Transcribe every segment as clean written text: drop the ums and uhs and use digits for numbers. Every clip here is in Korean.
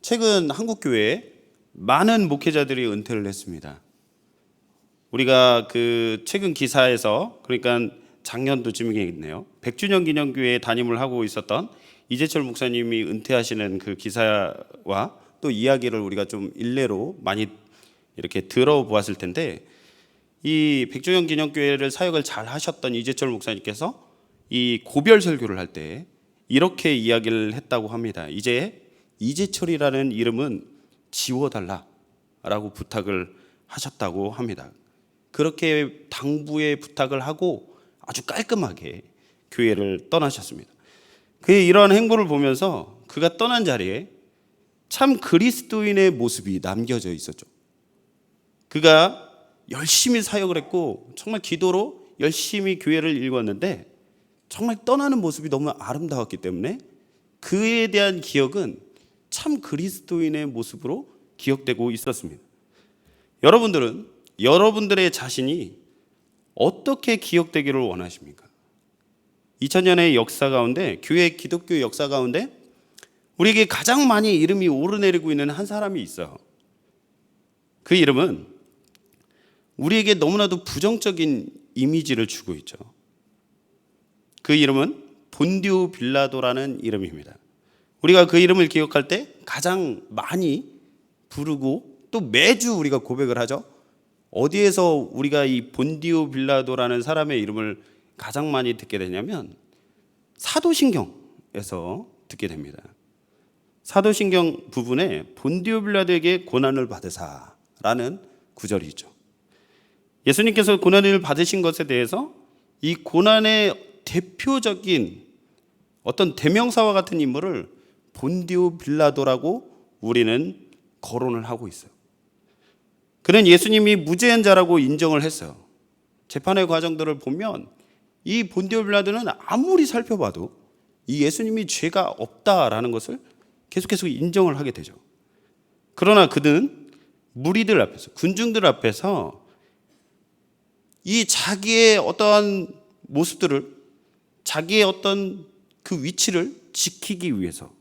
최근 한국교회에 많은 목회자들이 은퇴를 했습니다. 우리가 그 최근 기사에서, 그러니까 작년도쯤이겠네요, 100주년 기념교회에 담임을 하고 있었던 이재철 목사님이 은퇴하시는 그 기사와 또 이야기를 우리가 좀 일례로 많이 이렇게 들어보았을 텐데, 이 100주년 기념교회를 사역을 잘 하셨던 이재철 목사님께서 이 고별 설교를 할 때 이렇게 이야기를 했다고 합니다. 이제 이재철이라는 이름은 지워달라라고 부탁을 하셨다고 합니다. 그렇게 당부의 부탁을 하고 아주 깔끔하게 교회를 떠나셨습니다. 그의 이러한 행보를 보면서 그가 떠난 자리에 참 그리스도인의 모습이 남겨져 있었죠. 그가 열심히 사역을 했고 정말 기도로 열심히 교회를 일궜는데 정말 떠나는 모습이 너무 아름다웠기 때문에 그에 대한 기억은 참 그리스도인의 모습으로 기억되고 있었습니다. 여러분들은 여러분들의 자신이 어떻게 기억되기를 원하십니까? 2000년의 역사 가운데, 교회 기독교 역사 가운데 우리에게 가장 많이 이름이 오르내리고 있는 한 사람이 있어요. 그 이름은 우리에게 너무나도 부정적인 이미지를 주고 있죠. 그 이름은 본디오 빌라도라는 이름입니다. 우리가 그 이름을 기억할 때 가장 많이 부르고 또 매주 우리가 고백을 하죠. 어디에서 우리가 이 본디오 빌라도라는 사람의 이름을 가장 많이 듣게 되냐면 사도신경에서 듣게 됩니다. 사도신경 부분에 본디오 빌라도에게 고난을 받으사라는 구절이 있죠. 예수님께서 고난을 받으신 것에 대해서 이 고난의 대표적인 어떤 대명사와 같은 인물을 본디오 빌라도라고 우리는 거론을 하고 있어요. 그는 예수님이 무죄한 자라고 인정을 했어요. 재판의 과정들을 보면 이 본디오 빌라도는 아무리 살펴봐도 이 예수님이 죄가 없다라는 것을 계속해서 인정을 하게 되죠. 그러나 그는 무리들 앞에서, 군중들 앞에서 이 자기의 어떠한 모습들을, 자기의 어떤 그 위치를 지키기 위해서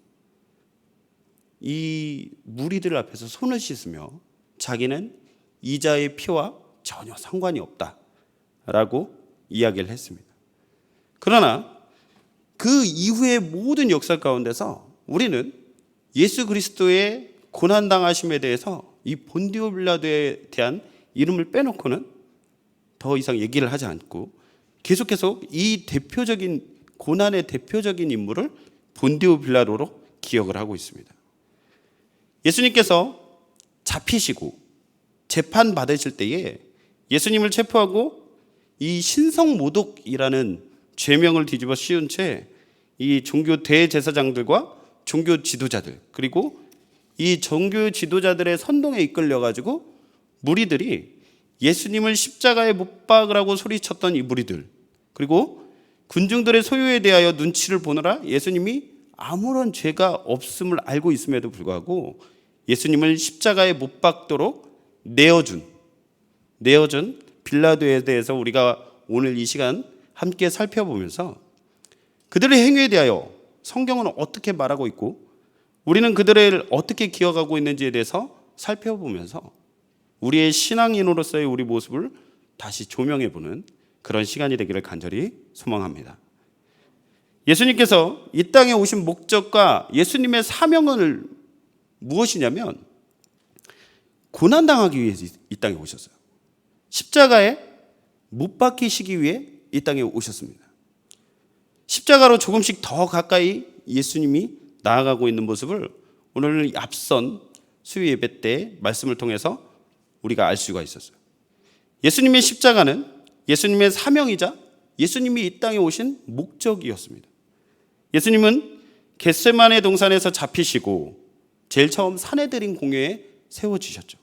이 무리들 앞에서 손을 씻으며 자기는 이자의 피와 전혀 상관이 없다라고 이야기를 했습니다. 그러나 그 이후의 모든 역사 가운데서 우리는 예수 그리스도의 고난당하심에 대해서 이 본디오 빌라도에 대한 이름을 빼놓고는 더 이상 얘기를 하지 않고 계속해서 이 대표적인 고난의 대표적인 인물을 본디오 빌라도로 기억을 하고 있습니다. 예수님께서 잡히시고 재판 받으실 때에 예수님을 체포하고 이 신성모독이라는 죄명을 뒤집어 씌운 채 이 종교 대제사장들과 종교 지도자들, 그리고 이 종교 지도자들의 선동에 이끌려 가지고 무리들이 예수님을 십자가에 못 박으라고 소리쳤던 이 무리들, 그리고 군중들의 소요에 대하여 눈치를 보느라 예수님이 아무런 죄가 없음을 알고 있음에도 불구하고 예수님을 십자가에 못 박도록 내어준 빌라도에 대해서 우리가 오늘 이 시간 함께 살펴보면서 그들의 행위에 대하여 성경은 어떻게 말하고 있고 우리는 그들을 어떻게 기억하고 있는지에 대해서 살펴보면서 우리의 신앙인으로서의 우리 모습을 다시 조명해보는 그런 시간이 되기를 간절히 소망합니다. 예수님께서 이 땅에 오신 목적과 예수님의 사명은 무엇이냐면 고난당하기 위해서 이 땅에 오셨어요. 십자가에 못 박히시기 위해 이 땅에 오셨습니다. 십자가로 조금씩 더 가까이 예수님이 나아가고 있는 모습을 오늘 앞선 수요 예배 때 말씀을 통해서 우리가 알 수가 있었어요. 예수님의 십자가는 예수님의 사명이자 예수님이 이 땅에 오신 목적이었습니다. 예수님은 겟세마네 동산에서 잡히시고 제일 처음 산헤드린 공회에 세워지셨죠.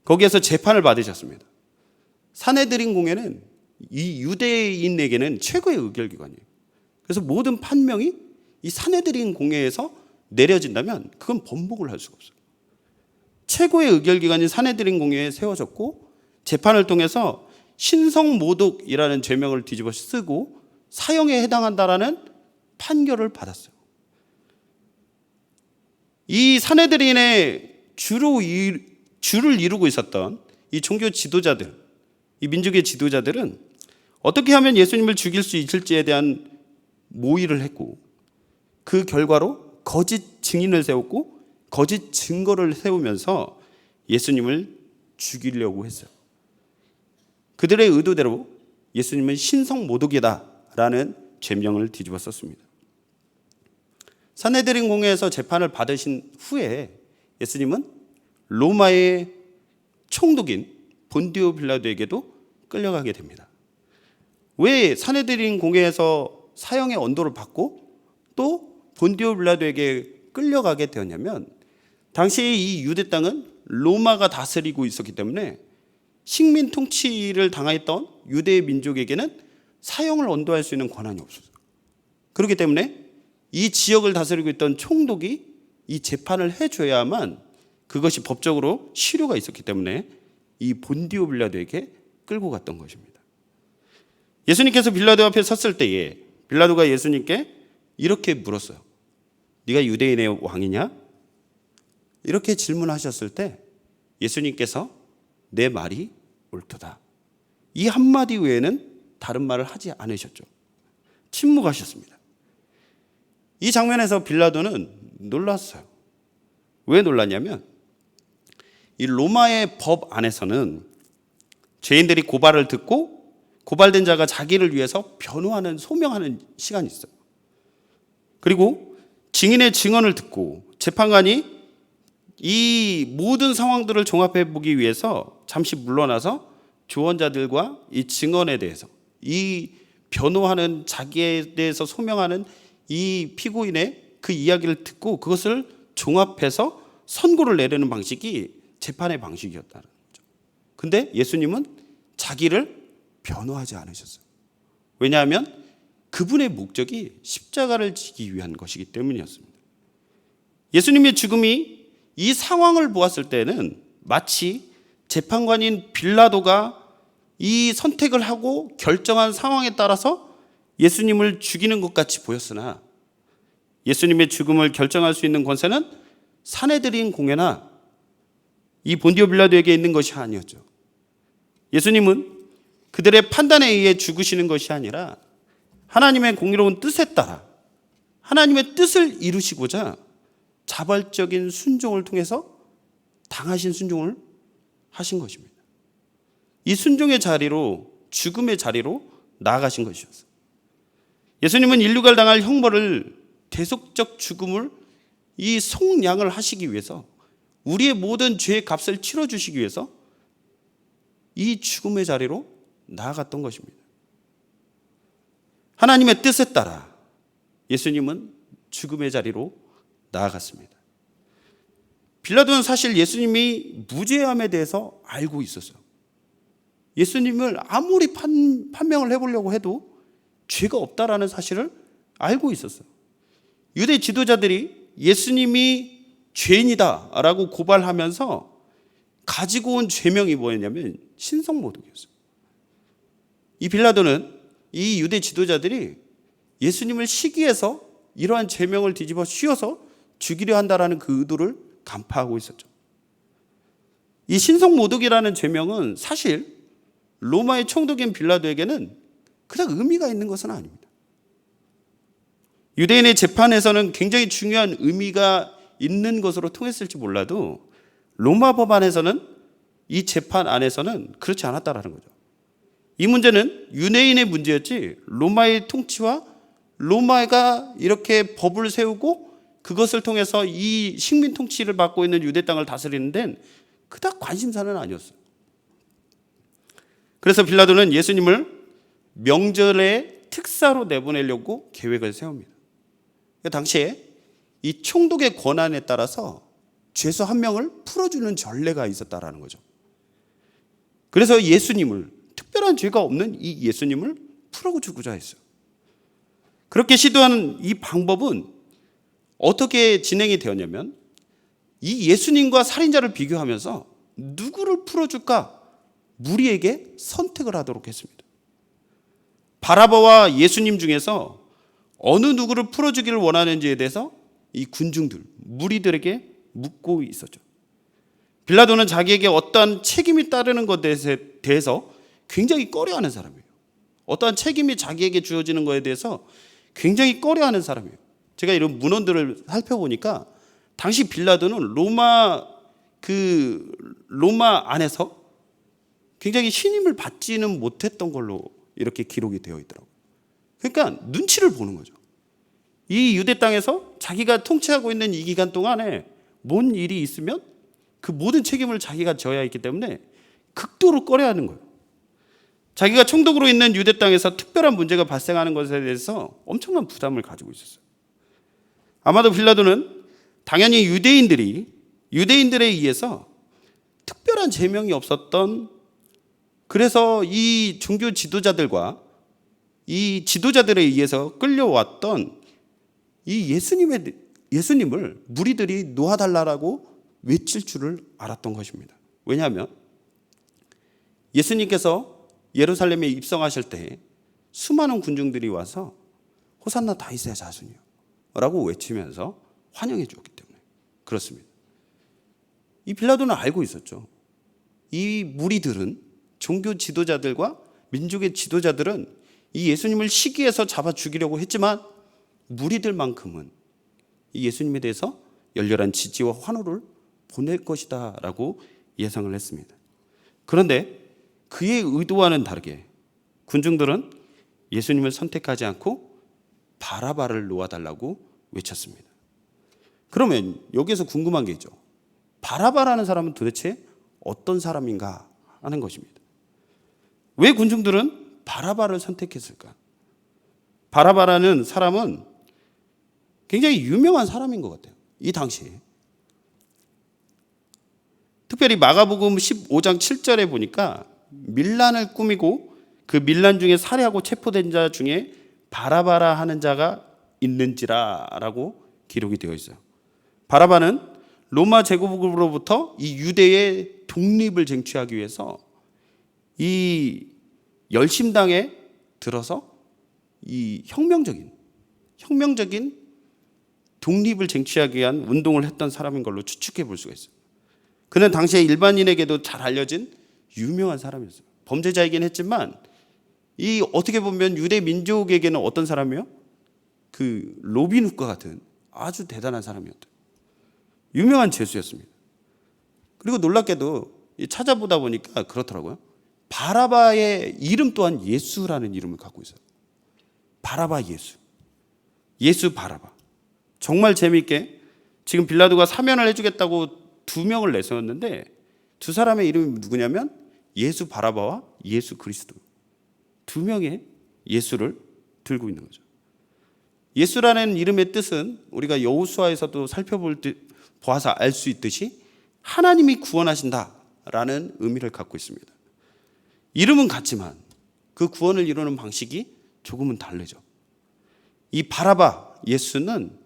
거기에서 재판을 받으셨습니다. 산헤드린 공회는 이 유대인에게는 최고의 의결기관이에요. 그래서 모든 판명이 이 산헤드린 공회에서 내려진다면 그건 번복을 할 수가 없어요. 최고의 의결기관인 산헤드린 공회에 세워졌고 재판을 통해서 신성모독이라는 죄명을 뒤집어 쓰고 사형에 해당한다라는 판결을 받았어요. 이 산헤드린의 주를 이루고 있었던 이 종교 지도자들, 이 민족의 지도자들은 어떻게 하면 예수님을 죽일 수 있을지에 대한 모의를 했고, 그 결과로 거짓 증인을 세웠고 거짓 증거를 세우면서 예수님을 죽이려고 했어요. 그들의 의도대로 예수님은 신성 모독이다라는 죄명을 뒤집어 썼습니다. 산헤드린 공회에서 재판을 받으신 후에 예수님은 로마의 총독인 본디오 빌라도에게도 끌려가게 됩니다. 왜 산헤드린 공회에서 사형의 언도를 받고 또 본디오 빌라도에게 끌려가게 되었냐면, 당시 이 유대 땅은 로마가 다스리고 있었기 때문에 식민 통치를 당했던 유대 민족에게는 사형을 언도할 수 있는 권한이 없었어요. 그렇기 때문에 이 지역을 다스리고 있던 총독이 이 재판을 해줘야만 그것이 법적으로 실효가 있었기 때문에 이 본디오 빌라도에게 끌고 갔던 것입니다. 예수님께서 빌라도 앞에 섰을 때에 빌라도가 예수님께 이렇게 물었어요. 네가 유대인의 왕이냐? 이렇게 질문하셨을 때 예수님께서 내 말이 옳도다, 이 한마디 외에는 다른 말을 하지 않으셨죠. 침묵하셨습니다. 이 장면에서 빌라도는 놀랐어요. 왜 놀랐냐면, 이 로마의 법 안에서는 죄인들이 고발을 듣고 고발된 자가 자기를 위해서 변호하는, 소명하는 시간이 있어요. 그리고 증인의 증언을 듣고 재판관이 이 모든 상황들을 종합해 보기 위해서 잠시 물러나서 조언자들과 이 증언에 대해서, 이 변호하는, 자기에 대해서 소명하는 이 피고인의 그 이야기를 듣고 그것을 종합해서 선고를 내리는 방식이 재판의 방식이었다는 거죠. 근데 예수님은 자기를 변호하지 않으셨어요. 왜냐하면 그분의 목적이 십자가를 지기 위한 것이기 때문이었습니다. 예수님의 죽음이 이 상황을 보았을 때는 마치 재판관인 빌라도가 이 선택을 하고 결정한 상황에 따라서 예수님을 죽이는 것 같이 보였으나, 예수님의 죽음을 결정할 수 있는 권세는 산헤드린 공회나 이 본디오 빌라도에게 있는 것이 아니었죠. 예수님은 그들의 판단에 의해 죽으시는 것이 아니라 하나님의 공의로운 뜻에 따라 하나님의 뜻을 이루시고자 자발적인 순종을 통해서 당하신 순종을 하신 것입니다. 이 순종의 자리로, 죽음의 자리로 나아가신 것이었어요. 예수님은 인류가 당할 형벌을, 대속적 죽음을 이 속량을 하시기 위해서, 우리의 모든 죄의 값을 치러주시기 위해서 이 죽음의 자리로 나아갔던 것입니다. 하나님의 뜻에 따라 예수님은 죽음의 자리로 나아갔습니다. 빌라도는 사실 예수님이 무죄함에 대해서 알고 있었어요. 예수님을 아무리 판명을 해보려고 해도 죄가 없다라는 사실을 알고 있었어요. 유대 지도자들이 예수님이 죄인이다라고 고발하면서 가지고 온 죄명이 뭐였냐면 신성모독이었어요. 이 빌라도는 이 유대 지도자들이 예수님을 시기해서 이러한 죄명을 뒤집어 씌워서 죽이려 한다라는 그 의도를 간파하고 있었죠. 이 신성모독이라는 죄명은 사실 로마의 총독인 빌라도에게는 그닥 의미가 있는 것은 아닙니다. 유대인의 재판에서는 굉장히 중요한 의미가 있는 것으로 통했을지 몰라도 로마 법안에서는, 이 재판 안에서는 그렇지 않았다라는 거죠. 이 문제는 유대인의 문제였지 로마의 통치와 로마가 이렇게 법을 세우고 그것을 통해서 이 식민 통치를 받고 있는 유대 땅을 다스리는 데는 그닥 관심사는 아니었어요. 그래서 빌라도는 예수님을 명절의 특사로 내보내려고 계획을 세웁니다. 당시에 이 총독의 권한에 따라서 죄수 한 명을 풀어주는 전례가 있었다라는 거죠. 그래서 예수님을, 특별한 죄가 없는 이 예수님을 풀어주고자 했어요. 그렇게 시도하는 이 방법은 어떻게 진행이 되었냐면, 이 예수님과 살인자를 비교하면서 누구를 풀어줄까 무리에게 선택을 하도록 했습니다. 바라바와 예수님 중에서 어느 누구를 풀어주기를 원하는지에 대해서 이 군중들 무리들에게 묻고 있었죠. 빌라도는 자기에게 어떠한 책임이 따르는 것에 대해서 굉장히 꺼려하는 사람이에요. 어떠한 책임이 자기에게 주어지는 것에 대해서 굉장히 꺼려하는 사람이에요. 제가 이런 문헌들을 살펴보니까 당시 빌라도는 로마 안에서 굉장히 신임을 받지는 못했던 걸로 이렇게 기록이 되어 있더라고요. 그러니까 눈치를 보는 거죠. 이 유대 땅에서 자기가 통치하고 있는 이 기간 동안에 뭔 일이 있으면 그 모든 책임을 자기가 져야 했기 때문에 극도로 꺼려하는 거예요. 자기가 총독으로 있는 유대 땅에서 특별한 문제가 발생하는 것에 대해서 엄청난 부담을 가지고 있었어요. 아마도 빌라도는 당연히 유대인들에 의해서 특별한 제명이 없었던, 그래서 이 종교 지도자들과 이 지도자들에 의해서 끌려왔던 이 예수님을 무리들이 놓아달라고 외칠 줄을 알았던 것입니다. 왜냐하면 예수님께서 예루살렘에 입성하실 때 수많은 군중들이 와서 호산나 다윗의 자손이요 라고 외치면서 환영해 주었기 때문에 그렇습니다. 이 빌라도는 알고 있었죠. 이 무리들은, 종교 지도자들과 민족의 지도자들은 이 예수님을 시기해서 잡아 죽이려고 했지만 무리들만큼은 이 예수님에 대해서 열렬한 지지와 환호를 보낼 것이다 라고 예상을 했습니다. 그런데 그의 의도와는 다르게 군중들은 예수님을 선택하지 않고 바라바를 놓아달라고 외쳤습니다. 그러면 여기에서 궁금한 게 있죠. 바라바라는 사람은 도대체 어떤 사람인가 하는 것입니다. 왜 군중들은 바라바를 선택했을까? 바라바라는 사람은 굉장히 유명한 사람인 것 같아요. 이 당시에. 특별히 마가복음 15장 7절에 보니까 밀란을 꾸미고 그 밀란 중에 살해하고 체포된 자 중에 바라바라 하는 자가 있는지라라고 기록이 되어 있어요. 바라바는 로마 제국으로부터 이 유대의 독립을 쟁취하기 위해서 이 열심당에 들어서 이 혁명적인 독립을 쟁취하기 위한 운동을 했던 사람인 걸로 추측해 볼 수가 있어요. 그는 당시에 일반인에게도 잘 알려진 유명한 사람이었어요. 범죄자이긴 했지만 이 어떻게 보면 유대 민족에게는 어떤 사람이요? 그 로빈훗과 같은 아주 대단한 사람이었대요. 유명한 죄수였습니다. 그리고 놀랍게도 찾아보다 보니까 그렇더라고요. 바라바의 이름 또한 예수라는 이름을 갖고 있어요. 바라바 예수 바라바. 정말 재미있게 지금 빌라도가 사면을 해주겠다고 두 명을 내세웠는데 두 사람의 이름이 누구냐면 예수 바라바와 예수 그리스도, 두 명의 예수를 들고 있는 거죠. 예수라는 이름의 뜻은 우리가 여호수아에서도 보아서 알 수 있듯이 하나님이 구원하신다라는 의미를 갖고 있습니다. 이름은 같지만 그 구원을 이루는 방식이 조금은 다르죠. 이 바라바 예수는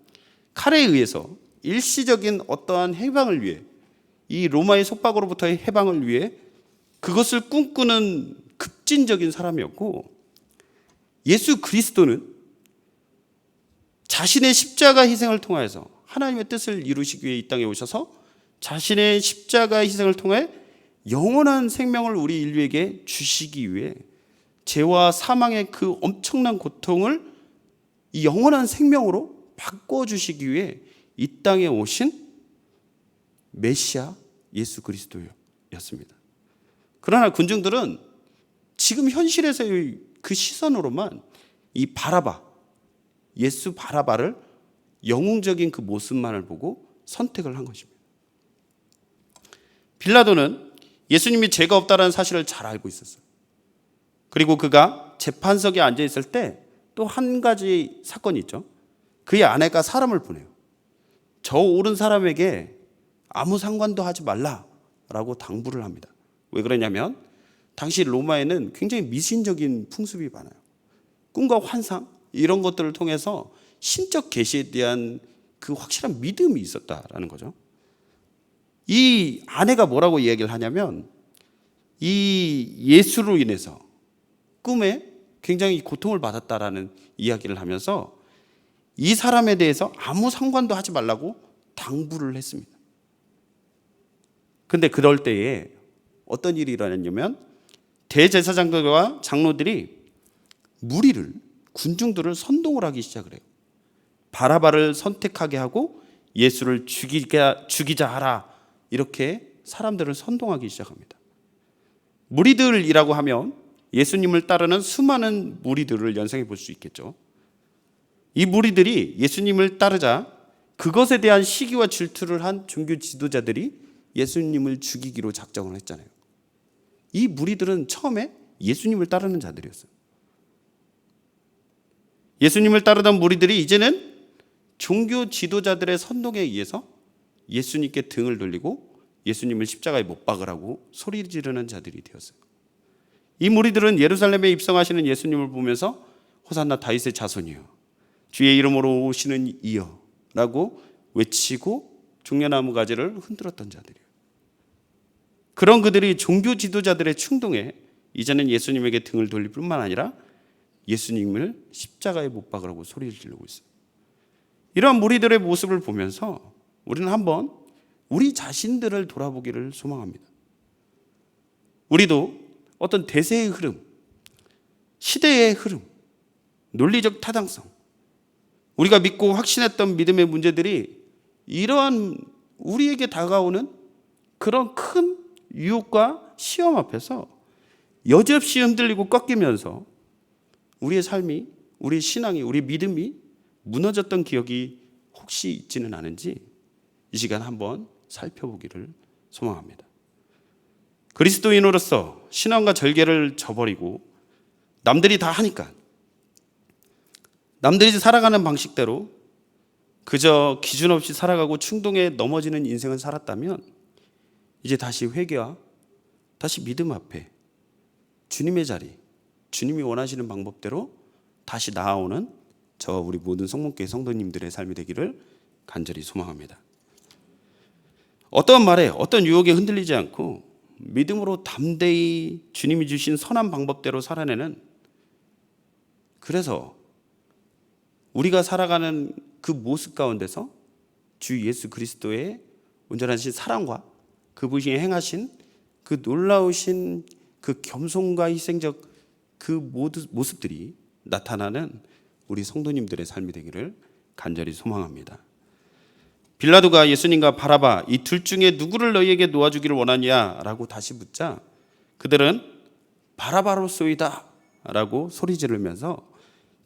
칼에 의해서 일시적인 어떠한 해방을 위해, 이 로마의 속박으로부터의 해방을 위해 그것을 꿈꾸는 급진적인 사람이었고, 예수 그리스도는 자신의 십자가 희생을 통하여서 하나님의 뜻을 이루시기 위해 이 땅에 오셔서 자신의 십자가 희생을 통해 영원한 생명을 우리 인류에게 주시기 위해 죄와 사망의 그 엄청난 고통을 이 영원한 생명으로 바꿔주시기 위해 이 땅에 오신 메시아 예수 그리스도였습니다. 그러나 군중들은 지금 현실에서의 그 시선으로만 이 바라바, 예수 바라바를 영웅적인 그 모습만을 보고 선택을 한 것입니다. 빌라도는 예수님이 죄가 없다는 사실을 잘 알고 있었어요. 그리고 그가 재판석에 앉아 있을 때 또 한 가지 사건이 있죠. 그의 아내가 사람을 보내요. 저 옳은 사람에게 아무 상관도 하지 말라라고 당부를 합니다. 왜 그러냐면 당시 로마에는 굉장히 미신적인 풍습이 많아요. 꿈과 환상 이런 것들을 통해서 신적 계시에 대한 그 확실한 믿음이 있었다라는 거죠. 이 아내가 뭐라고 이야기를 하냐면 이 예수로 인해서 꿈에 굉장히 고통을 받았다라는 이야기를 하면서 이 사람에 대해서 아무 상관도 하지 말라고 당부를 했습니다. 근데 그럴 때에 어떤 일이 일어났냐면 대제사장들과 장로들이 무리를, 군중들을 선동을 하기 시작을 해요. 바라바를 선택하게 하고 예수를 죽이자 하라, 이렇게 사람들을 선동하기 시작합니다. 무리들이라고 하면 예수님을 따르는 수많은 무리들을 연상해 볼 수 있겠죠. 이 무리들이 예수님을 따르자 그것에 대한 시기와 질투를 한 종교 지도자들이 예수님을 죽이기로 작정을 했잖아요. 이 무리들은 처음에 예수님을 따르는 자들이었어요. 예수님을 따르던 무리들이 이제는 종교 지도자들의 선동에 의해서 예수님께 등을 돌리고 예수님을 십자가에 못 박으라고 소리 지르는 자들이 되었어요. 이 무리들은 예루살렘에 입성하시는 예수님을 보면서 호산나 다윗의 자손이여, 주의 이름으로 오시는 이여 라고 외치고 종려나무 가지를 흔들었던 자들이에요. 그런 그들이 종교 지도자들의 충동에 이제는 예수님에게 등을 돌릴 뿐만 아니라 예수님을 십자가에 못 박으라고 소리를 지르고 있어요. 이러한 무리들의 모습을 보면서 우리는 한번 우리 자신들을 돌아보기를 소망합니다. 우리도 어떤 대세의 흐름, 시대의 흐름, 논리적 타당성, 우리가 믿고 확신했던 믿음의 문제들이 이러한 우리에게 다가오는 그런 큰 유혹과 시험 앞에서 여지없이 흔들리고 꺾이면서 우리의 삶이, 우리 신앙이, 우리 믿음이 무너졌던 기억이 혹시 있지는 않은지 이 시간 한번 살펴보기를 소망합니다. 그리스도인으로서 신앙과 절개를 저버리고 남들이 다 하니까, 남들이 살아가는 방식대로 그저 기준 없이 살아가고 충동에 넘어지는 인생을 살았다면 이제 다시 회개와 다시 믿음 앞에 주님의 자리, 주님이 원하시는 방법대로 다시 나아오는 저와 우리 모든 성문교회 성도님들의 삶이 되기를 간절히 소망합니다. 어떤 말에, 어떤 유혹에 흔들리지 않고 믿음으로 담대히 주님이 주신 선한 방법대로 살아내는, 그래서 우리가 살아가는 그 모습 가운데서 주 예수 그리스도의 온전하신 사랑과 그분이 행하신 그 놀라우신 그 겸손과 희생적 그 모든 모습들이 나타나는 우리 성도님들의 삶이 되기를 간절히 소망합니다. 빌라도가 예수님과 바라바 이 둘 중에 누구를 너희에게 놓아주기를 원하냐라고 다시 묻자 그들은 바라바로소이다 라고 소리 지르면서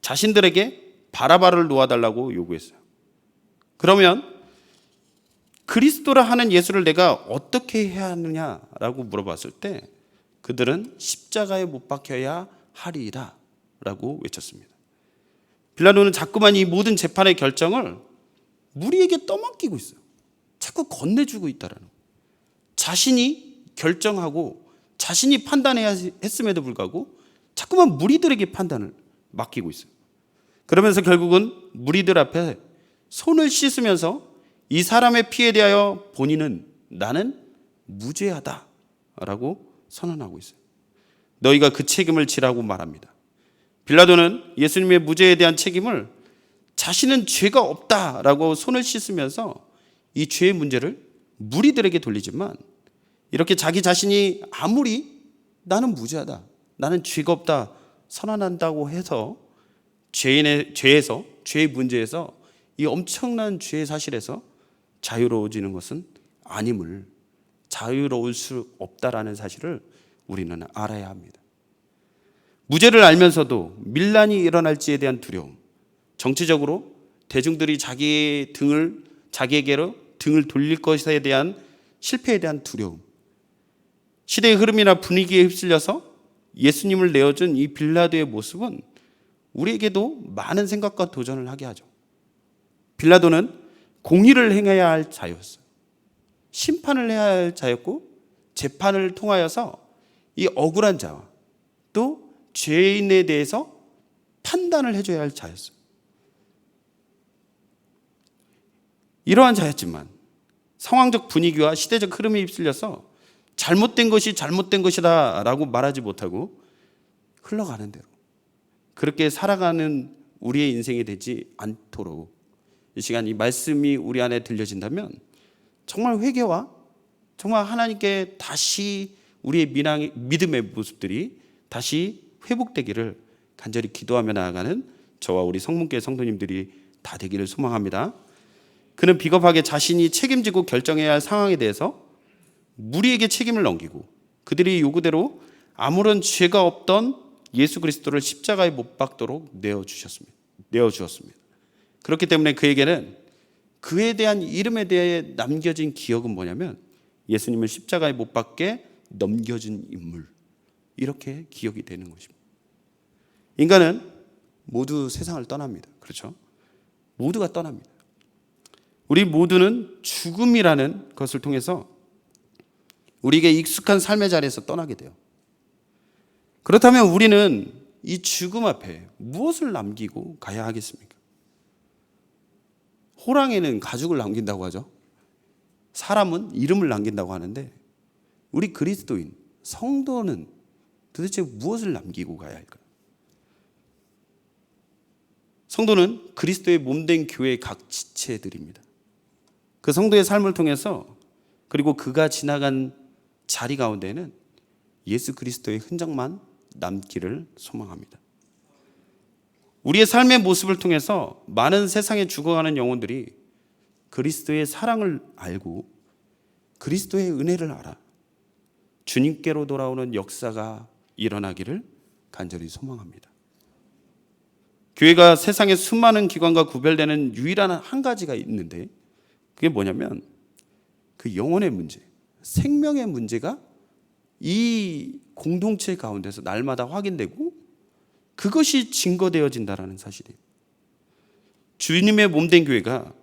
자신들에게 바라바를 놓아달라고 요구했어요. 그러면 그리스도라 하는 예수를 내가 어떻게 해야 하느냐라고 물어봤을 때 그들은 십자가에 못 박혀야 하리라 라고 외쳤습니다. 빌라도는 자꾸만 이 모든 재판의 결정을 무리에게 떠맡기고 있어요. 자꾸 건네주고 있다라는 거예요. 자신이 결정하고 자신이 판단해야 했음에도 불구하고 자꾸만 무리들에게 판단을 맡기고 있어요. 그러면서 결국은 무리들 앞에 손을 씻으면서 이 사람의 피에 대하여 본인은 나는 무죄하다라고 선언하고 있어요. 너희가 그 책임을 지라고 말합니다. 빌라도는 예수님의 무죄에 대한 책임을 자신은 죄가 없다라고 손을 씻으면서 이 죄의 문제를 무리들에게 돌리지만 이렇게 자기 자신이 아무리 나는 무죄하다, 나는 죄가 없다 선언한다고 해서 죄에서, 죄의 문제에서 이 엄청난 죄의 사실에서 자유로워지는 것은 아님을, 자유로울 수 없다라는 사실을 우리는 알아야 합니다. 무죄를 알면서도 밀란이 일어날지에 대한 두려움, 정치적으로 대중들이 자기에게로 등을 돌릴 것에 대한 실패에 대한 두려움, 시대의 흐름이나 분위기에 휩쓸려서 예수님을 내어준 이 빌라도의 모습은 우리에게도 많은 생각과 도전을 하게 하죠. 빌라도는 공의를 행해야 할 자였어요. 심판을 해야 할 자였고 재판을 통하여서 이 억울한 자와 또 죄인에 대해서 판단을 해줘야 할 자였어요. 이러한 자였지만 상황적 분위기와 시대적 흐름에 휩쓸려서 잘못된 것이 잘못된 것이다 라고 말하지 못하고 흘러가는 대로 그렇게 살아가는 우리의 인생이 되지 않도록 이 시간 이 말씀이 우리 안에 들려진다면 정말 회개와 정말 하나님께 다시 우리의 믿음의 모습들이 다시 회복되기를 간절히 기도하며 나아가는 저와 우리 성문교회 성도님들이 다 되기를 소망합니다. 그는 비겁하게 자신이 책임지고 결정해야 할 상황에 대해서 무리에게 책임을 넘기고 그들이 요구대로 아무런 죄가 없던 예수 그리스도를 십자가에 못 박도록 내어주었습니다. 그렇기 때문에 그에게는 그에 대한 이름에 대해 남겨진 기억은 뭐냐면 예수님을 십자가에 못 박게 넘겨준 인물, 이렇게 기억이 되는 것입니다. 인간은 모두 세상을 떠납니다. 그렇죠? 모두가 떠납니다. 우리 모두는 죽음이라는 것을 통해서 우리에게 익숙한 삶의 자리에서 떠나게 돼요. 그렇다면 우리는 이 죽음 앞에 무엇을 남기고 가야 하겠습니까? 호랑이는 가죽을 남긴다고 하죠. 사람은 이름을 남긴다고 하는데 우리 그리스도인, 성도는 도대체 무엇을 남기고 가야 할까요? 성도는 그리스도의 몸된 교회의 각 지체들입니다. 그 성도의 삶을 통해서 그리고 그가 지나간 자리 가운데는 예수 그리스도의 흔적만 남기를 소망합니다. 우리의 삶의 모습을 통해서 많은 세상에 죽어가는 영혼들이 그리스도의 사랑을 알고 그리스도의 은혜를 알아 주님께로 돌아오는 역사가 일어나기를 간절히 소망합니다. 교회가 세상의 수많은 기관과 구별되는 유일한 한 가지가 있는데 그게 뭐냐면 그 영혼의 문제, 생명의 문제가 이 공동체 가운데서 날마다 확인되고 그것이 증거되어진다는 사실이에요. 주님의 몸된 교회가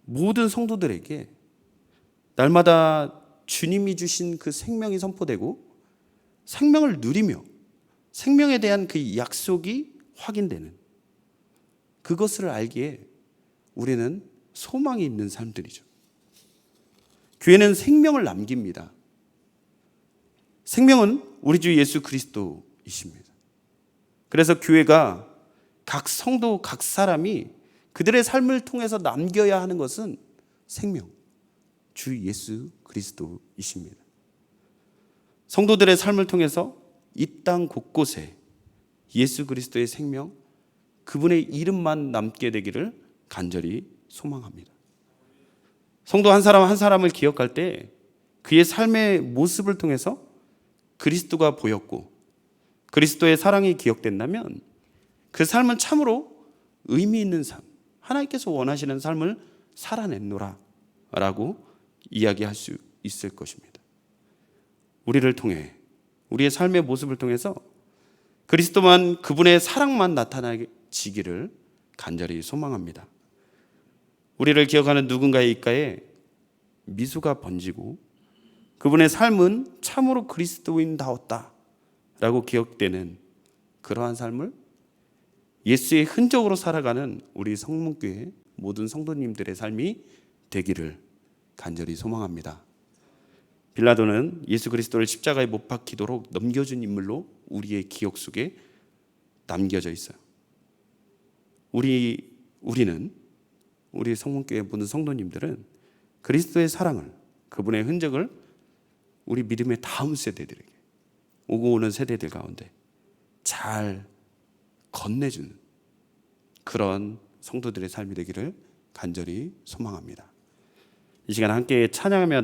모든 성도들에게 날마다 주님이 주신 그 생명이 선포되고 생명을 누리며 생명에 대한 그 약속이 확인되는 그것을 알기에 우리는 소망이 있는 사람들이죠. 교회는 생명을 남깁니다. 생명은 우리 주 예수 그리스도이십니다. 그래서 교회가 각 성도, 각 사람이 그들의 삶을 통해서 남겨야 하는 것은 생명, 주 예수 그리스도이십니다. 성도들의 삶을 통해서 이 땅 곳곳에 예수 그리스도의 생명, 그분의 이름만 남게 되기를 간절히 소망합니다. 성도 한 사람 한 사람을 기억할 때 그의 삶의 모습을 통해서 그리스도가 보였고 그리스도의 사랑이 기억된다면 그 삶은 참으로 의미 있는 삶, 하나님께서 원하시는 삶을 살아냈노라 라고 이야기할 수 있을 것입니다. 우리를 통해 우리의 삶의 모습을 통해서 그리스도만, 그분의 사랑만 나타나지기를 간절히 소망합니다. 우리를 기억하는 누군가의 입가에 미소가 번지고 그분의 삶은 참으로 그리스도인다웠다 라고 기억되는 그러한 삶을 예수의 흔적으로 살아가는 우리 성문교회 모든 성도님들의 삶이 되기를 간절히 소망합니다. 빌라도는 예수 그리스도를 십자가에 못 박히도록 넘겨준 인물로 우리의 기억 속에 남겨져 있어요. 우리는 우리 성문교회 모든 성도님들은 그리스도의 사랑을, 그분의 흔적을 우리 믿음의 다음 세대들에게, 오고 오는 세대들 가운데 잘 건네주는 그런 성도들의 삶이 되기를 간절히 소망합니다. 이 시간 함께 찬양하며